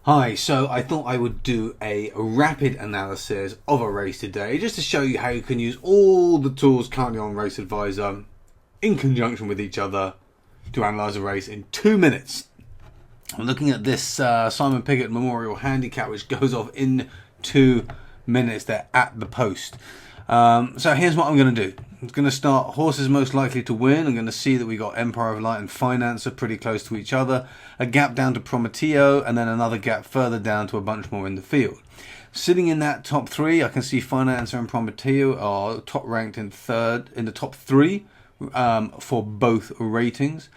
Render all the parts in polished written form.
Hi, so I thought I would do a rapid analysis of a race today just to show you how you can use all the tools currently on Race Advisor in conjunction with each other to analyse a race in 2 minutes. I'm looking at this Simon Pigott Memorial Handicap which goes off in 2 minutes. They're at the post. So here's what I'm going to do. I'm going to start horses most likely to win. I'm going to see that we got Empire of Light and Financer pretty close to each other. A gap down to Prometeo and then another gap further down to a bunch more in the field. Sitting in that top three, I can see Financer and Prometeo are top ranked in the top three for both ratings.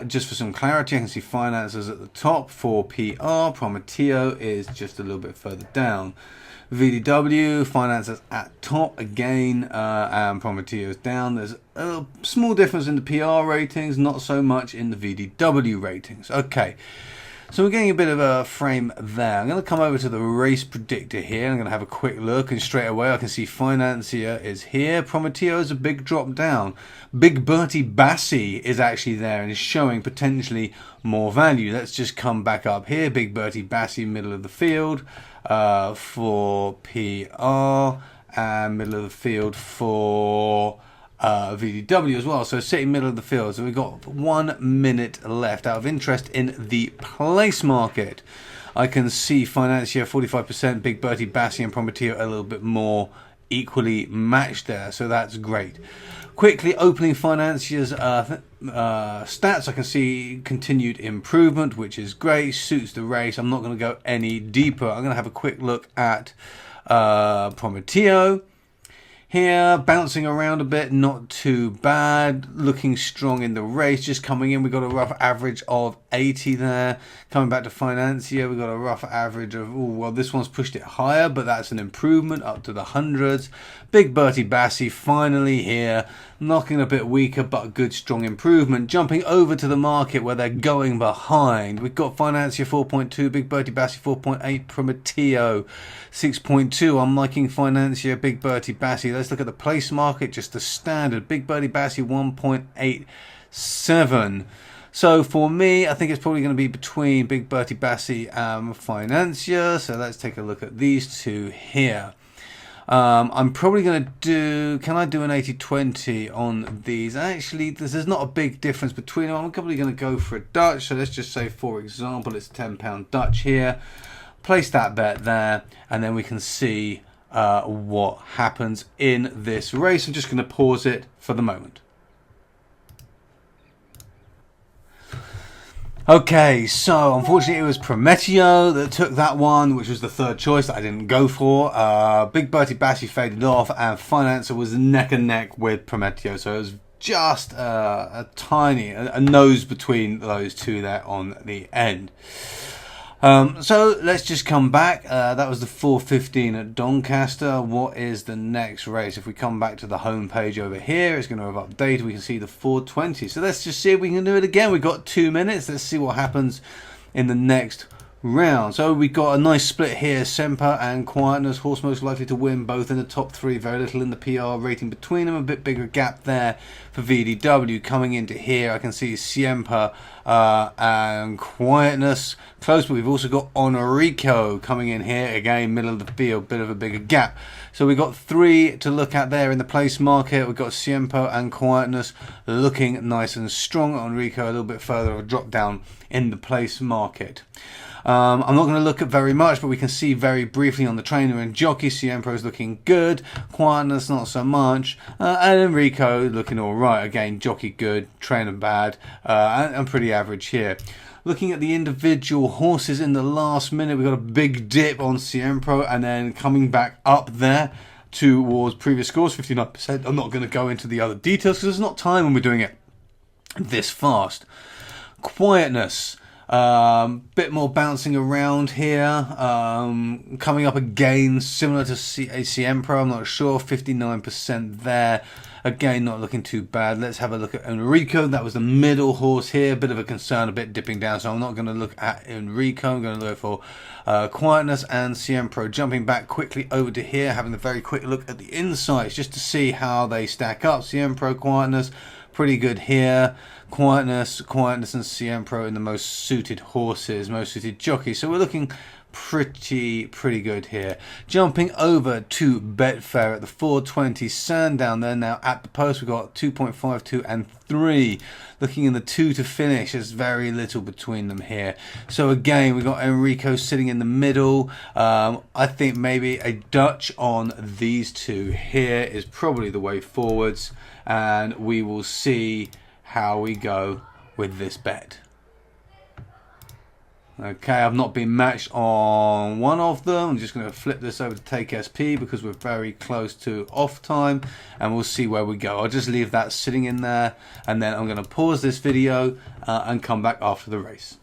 Just for some clarity, I can see Financer's at the top for PR. Prometeo is just a little bit further down. VDW, Financer's at top again, and Prometeo's down. There's a small difference in the PR ratings, not so much in the VDW ratings. Okay, so we're getting a bit of a frame there. I'm going to come over to the race predictor here. I'm going to have a quick look, and straight away I can see Financier is here. Prometeo is a big drop down. Big Bertie Bassi is actually there and is showing potentially more value. Let's just come back up here. Big Bertie Bassi, middle of the field for PR, and middle of the field for VDW as well. So sitting middle of the field. So we've got 1 minute left. Out of interest in the place market, I can see Financier 45%, Big Bertie Bassi and Prometeo a little bit more equally matched there. So that's great. Quickly opening Financier's stats, I can see continued improvement, which is great, suits the race. I'm not going to go any deeper. I'm going to have a quick look at Prometeo. Here, bouncing around a bit, not too bad. Looking strong in the race, just coming in. We've got a rough average of 80 there. Coming back to Financier, we've got a rough average of, oh, well, this one's pushed it higher, but that's an improvement up to the hundreds. Big Bertie Bassi finally here, knocking a bit weaker, but a good strong improvement. Jumping over to the market where they're going behind. We've got Financier 4.2, Big Bertie Bassi 4.8, Prometeo 6.2. I'm liking Financier, Big Bertie Bassi. Let's look at the place market, just the standard. Big Bertie Bassi 1.87. So for me, I think it's probably going to be between Big Bertie Bassi and Financier. So let's take a look at these two here. I'm probably going to do, can I do an 80-20 on these? Actually, there's not a big difference between them. I'm probably going to go for a Dutch. So let's just say, for example, it's £10 Dutch here. Place that bet there, and then we can see what happens in this race. I'm just going to pause it for the moment. Okay, so unfortunately it was Prometeo that took that one, which was the third choice that I didn't go for. Big Bertie Bassi faded off, and Financer was neck and neck with Prometeo, so it was just a nose between those two there on the end. So let's just come back. That was the 4:15 at Doncaster. What is the next race? If we come back to the home page over here, it's going to have updated. We can see the 4:20. So let's just see if we can do it again. We've got 2 minutes. Let's see what happens in the next round. So we've got a nice split here. Semper and Quietness, horse most likely to win, both in the top three. Very little in the PR rating between them. A bit bigger gap there for VDW. Coming into here, I can see Siemper and Quietness close, but we've also got Honorico coming in here again, middle of the field, bit of a bigger gap. So we've got three to look at there in the place market. We've got Siempo and Quietness looking nice and strong. Honorico a little bit further of a drop down in the place market. I'm not going to look at very much, but we can see very briefly on the trainer and jockey. Siempre is looking good, Quietness not so much, and Enrico looking alright. Again, jockey good, trainer bad, and pretty average here. Looking at the individual horses in the last minute, we've got a big dip on Siempre, and then coming back up there towards previous scores, 59%. I'm not going to go into the other details because there's not time when we're doing it this fast. Quietness. Bit more bouncing around here, coming up again similar to ACM Pro. I'm not sure, 59% there. Again, not looking too bad. Let's have a look at Enrico. That was the middle horse here. Bit of a concern, a bit dipping down, so I'm not going to look at Enrico. I'm going to look for Quietness and Siempre. Jumping back quickly over to here, having a very quick look at the insights just to see how they stack up. Siempre, Quietness, pretty good here. Quietness and Siempre in the most suited horses, most suited jockeys. So we're looking pretty good here. Jumping over to Betfair at the 420 Sandown there. Now at the post we've got 2.52 and 3. Looking in the 2 to finish, there's very little between them here. So again, we've got Enrico sitting in the middle. I think maybe a Dutch on these two here is probably the way forwards, and we will see how we go with this bet. Okay, I've not been matched on one of them. I'm just going to flip this over to take SP because we're very close to off time, and we'll see where we go. I'll just leave that sitting in there, and then I'm going to pause this video and come back after the race.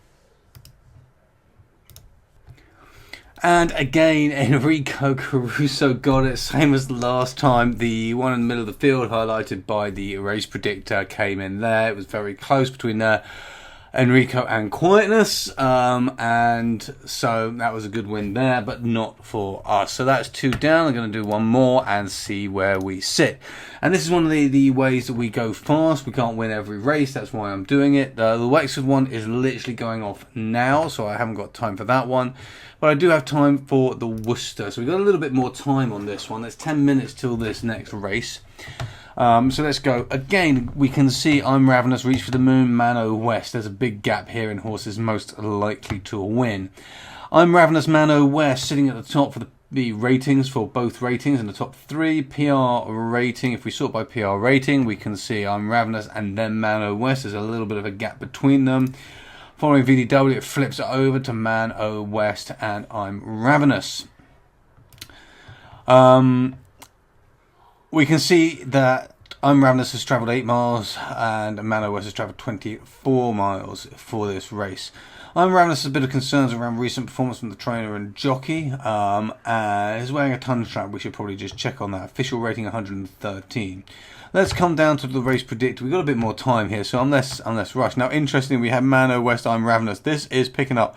And again, Enrico Caruso got it, same as the last time. The one in the middle of the field, highlighted by the race predictor, came in there. It was very close between Enrico and Quietness, and so that was a good win there, but not for us. So that's 2 down. I'm going to do one more and see where we sit. And this is one of the ways that we go fast. We can't win every race, that's why I'm doing it. The Wexford one is literally going off now, so I haven't got time for that one, but I do have time for the Worcester. So we've got a little bit more time on this one. There's 10 minutes till this next race. So let's go. Again, we can see I'm Ravenous, Reach for the Moon, Mano West. There's a big gap here in horses most likely to win. I'm Ravenous, Mano West sitting at the top for the ratings, for both ratings in the top 3. PR rating, if we sort by PR rating, we can see I'm Ravenous and then Mano West. There's a little bit of a gap between them. Following VDW, it flips it over to Mano West and I'm Ravenous. We can see that I'm Ravenous has travelled 8 miles and Mano West has travelled 24 miles for this race. I'm Ravenous has a bit of concerns around recent performance from the trainer and jockey. And he's wearing a ton strap. We should probably just check on that. Official rating 113. Let's come down to the race predictor. We've got a bit more time here, so I'm less rushed. Now, interestingly, we have Mano West, I'm Ravenous. This is picking up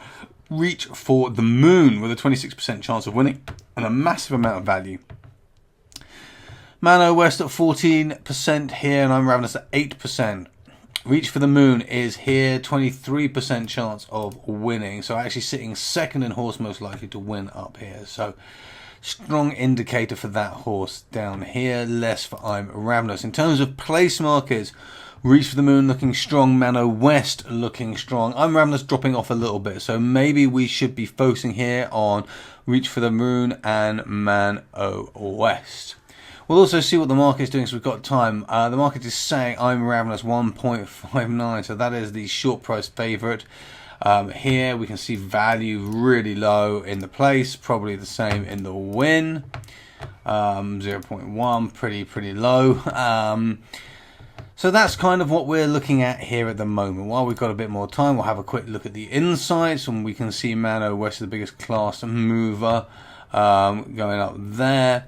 Reach for the Moon with a 26% chance of winning and a massive amount of value. Mano West at 14% here, and I'm Ravenous at 8%. Reach for the Moon is here, 23% chance of winning. So actually sitting second in horse most likely to win up here. So strong indicator for that horse down here, less for I'm Ravenous. In terms of place markers, Reach for the Moon looking strong, Mano West looking strong. I'm Ravenous dropping off a little bit, so maybe we should be focusing here on Reach for the Moon and Mano West. We'll also see what the market is doing, so we've got time. The market is saying I'm Ravenous 1.59, so that is the short price favourite. Here we can see value really low in the place, probably the same in the win. 0.1, pretty low. So that's kind of what we're looking at here at the moment. While we've got a bit more time, we'll have a quick look at the insights, and we can see Mano West is the biggest class mover going up there.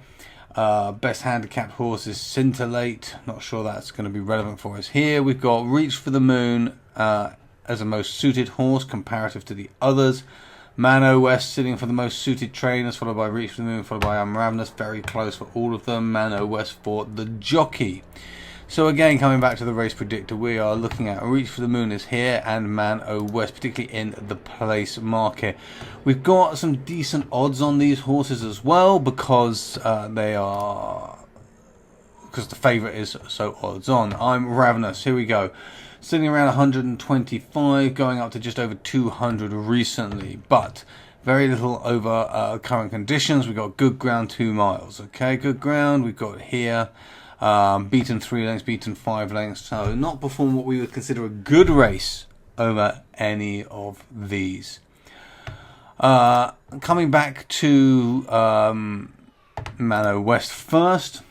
Best handicapped horse is Scintillate. Not sure that's going to be relevant for us here. We've got Reach for the Moon as the most suited horse comparative to the others. Mano West sitting for the most suited trainers, followed by Reach for the Moon, followed by I'm Ravenous. Very close for all of them. Mano West for the jockey. So again, coming back to the race predictor, we are looking at Reach for the Moon is here and Mano West, particularly in the place market. We've got some decent odds on these horses as well because the favourite is so odds on. I'm Ravenous, here we go. Sitting around 125, going up to just over 200 recently, but very little over current conditions. We've got good ground 2 miles. Okay, good ground we've got here. Beaten 3 lengths, beaten 5 lengths, so not performed what we would consider a good race over any of these. Coming back to Mano West first,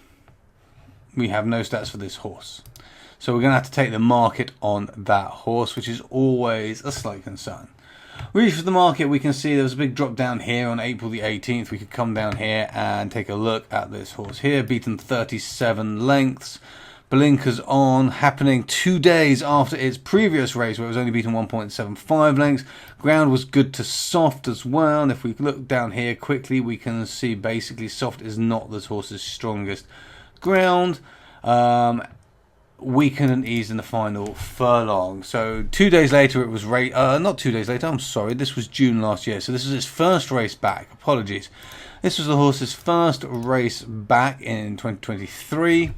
we have no stats for this horse. So we're going to have to take the market on that horse, which is always a slight concern. Reach for the market, we can see there was a big drop down here on April the 18th. We could come down here and take a look at this horse here. Beaten 37 lengths. Blinkers on, happening 2 days after its previous race where it was only beaten 1.75 lengths. Ground was good to soft as well. And if we look down here quickly, we can see basically soft is not this horse's strongest ground. weakened and eased in the final furlong. So 2 days later it was not 2 days later, I'm sorry, this was June last year. So this is his first race back. Apologies. This was the horse's first race back in 2023.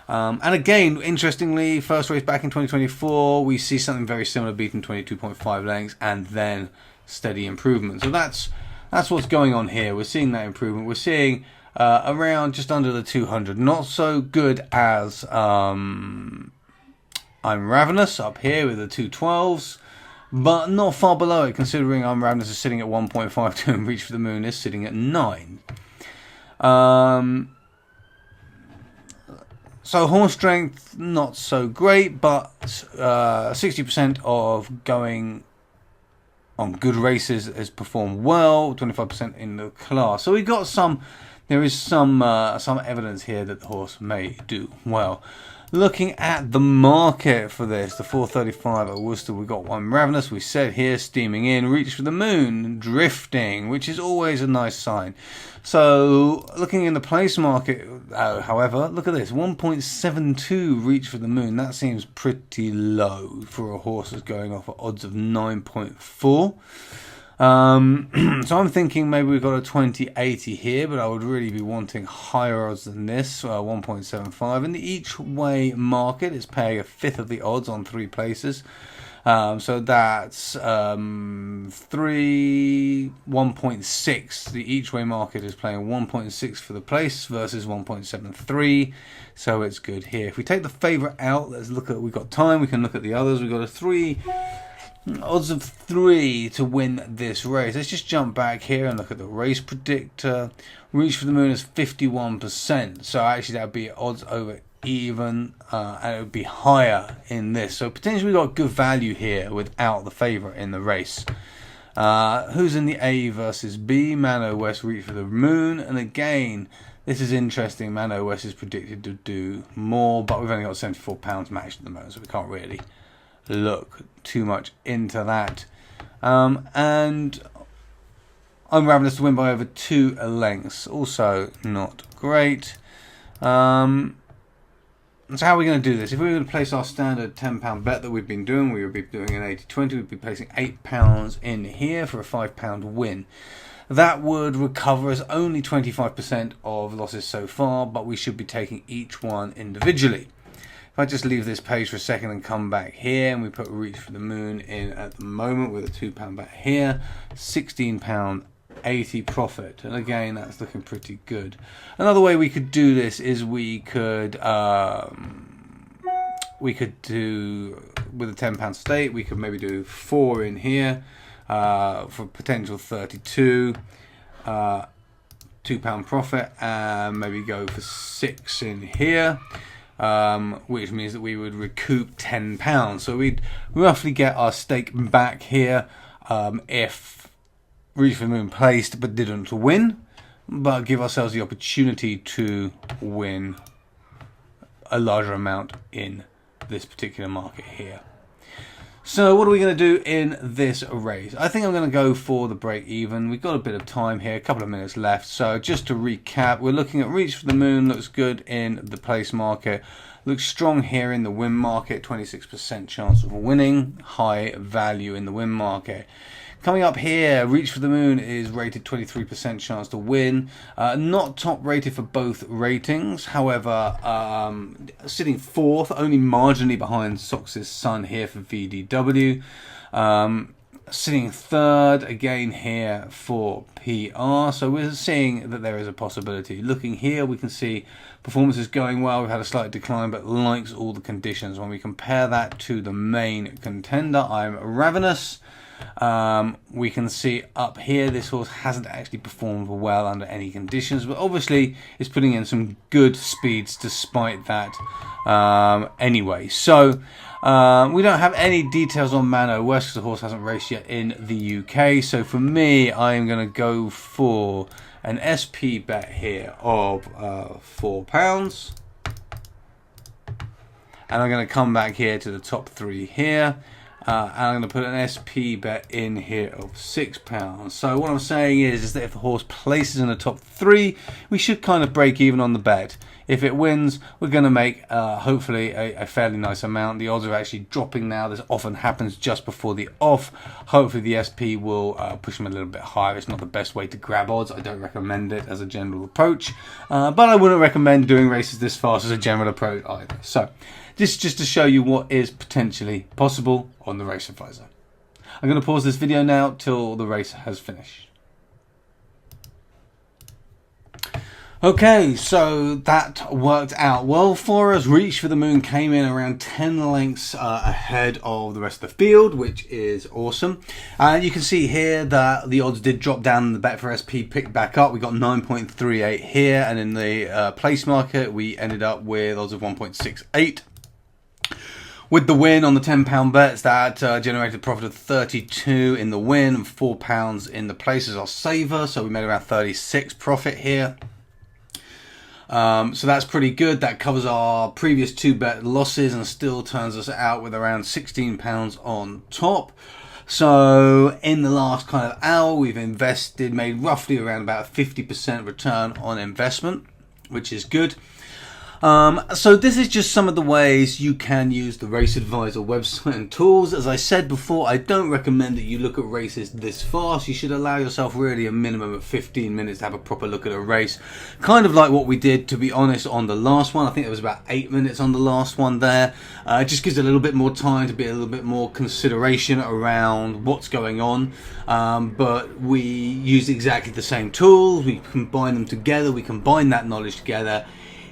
And again, interestingly, first race back in 2024, we see something very similar, beating 22.5 lengths and then steady improvement. So that's what's going on here. We're seeing that improvement. We're seeing around just under the 200. Not so good as I'm Ravenous up here with the 212s, but not far below it, considering I'm Ravenous is sitting at 1.52 and Reach for the Moon is sitting at 9. So horse strength, not so great, but 60% of going on good races has performed well, 25% in the class. So we got there is some evidence here that the horse may do well. Looking at the market for this, the 435 at Worcester, we got one Ravenous, we said here, steaming in, Reach for the Moon, drifting, which is always a nice sign. So, looking in the place market, however, look at this, 1.72 Reach for the Moon, that seems pretty low for a horse that's going off at odds of 9.4. So I'm thinking maybe we've got a 2080 here, but I would really be wanting higher odds than this, 1.75. And the each way market is paying a fifth of the odds on 3 places. So that's 1.6. The each way market is playing 1.6 for the place versus 1.73. So it's good here. If we take the favourite out, let's look at, we've got time, we can look at the others. We've got a 3. Odds of 3 to win this race. Let's just jump back here and look at the race predictor. Reach for the Moon is 51%. So actually that would be odds over even, and it would be higher in this. So potentially we've got good value here without the favourite in the race. Who's in the A versus B? Mano West, Reach for the Moon. And again, this is interesting. Mano West is predicted to do more, but we've only got £74 matched at the moment, so we can't really look too much into that. And I'm Ravenous to win by over 2 lengths. Also not great. So how are we going to do this? If we were going to place our standard £10 bet that we've been doing, we would be doing an 80-20. We'd be placing £8 in here for a £5 win. That would recover us only 25% of losses so far, but we should be taking each one individually. If I just leave this page for a second and come back here, and we put Reach for the Moon in at the moment with a £2 bet here, £16.80 profit, and again that's looking pretty good. Another way we could do this is we could do with a £10 stake. We could maybe do 4 in here for potential 32. £2 profit, and maybe go for 6 in here. Which means that we would recoup £10. So we'd roughly get our stake back here if Reach for the Moon placed but didn't win, but give ourselves the opportunity to win a larger amount in this particular market here. So what are we going to do in this race? I think I'm going to go for the break even. We've got a bit of time here, a couple of minutes left. So just to recap, we're looking at Reach for the Moon, looks good in the place market. Looks strong here in the win market, 26% chance of winning, high value in the win market. Coming up here, Reach for the Moon is rated 23% chance to win. Not top rated for both ratings. However, sitting 4th, only marginally behind Sox's Sun here for VDW. Sitting 3rd, again here for PR. So we're seeing that there is a possibility. Looking here, we can see performance is going well. We've had a slight decline, but likes all the conditions. When we compare that to the main contender, I'm Ravenous. We can see up here this horse hasn't actually performed well under any conditions, but obviously it's putting in some good speeds despite that anyway. So we don't have any details on Mano West because the horse hasn't raced yet in the UK. So for me, I am going to go for an SP bet here of £4, and I'm going to come back here to the top 3 here. and I'm going to put an SP bet in here of £6. So what I'm saying is that if the horse places in the top 3, we should kind of break even on the bet. If it wins, we're going to make hopefully a fairly nice amount. The odds are actually dropping now. This often happens just before the off. Hopefully the SP will push them a little bit higher. It's not the best way to grab odds. I don't recommend it as a general approach, but I wouldn't recommend doing races this fast as a general approach either. So this is just to show you what is potentially possible on the Race Advisor. I'm going to pause this video now till the race has finished. Okay, so that worked out well for us. Reach for the Moon came in around 10 lengths ahead of the rest of the field, which is awesome. And you can see here that the odds did drop down and the bet for SP picked back up. We got 9.38 here, and in the place market we ended up with odds of 1.68. With the win on the £10 bets, that generated a profit of 32 in the win and £4 in the place as our saver. So we made around 36 profit here. So that's pretty good. That covers our previous 2 bet losses and still turns us out with around £16 on top. So in the last kind of hour, we've made roughly around about a 50% return on investment, which is good. So this is just some of the ways you can use the Race Advisor website and tools. As I said before, I don't recommend that you look at races this fast. You should allow yourself really a minimum of 15 minutes to have a proper look at a race. Kind of like what we did, to be honest, on the last one. I think it was about 8 minutes on the last one there. It just gives a little bit more time to be a little bit more consideration around what's going on. But we use exactly the same tools. We combine them together. We combine that knowledge together.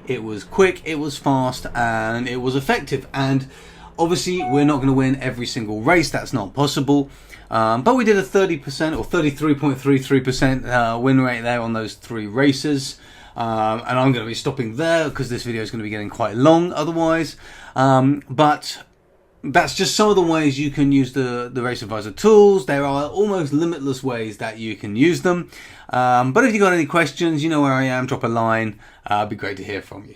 It was quick, it was fast, and it was effective. And obviously we're not going to win every single race, that's not possible, but we did a 30% or 33.33% win rate there on those 3 races. And I'm going to be stopping there because this video is going to be getting quite long otherwise. But that's just some of the ways you can use the Race Advisor tools. There are almost limitless ways that you can use them. But if you've got any questions, you know where I am, drop a line. It'd be great to hear from you.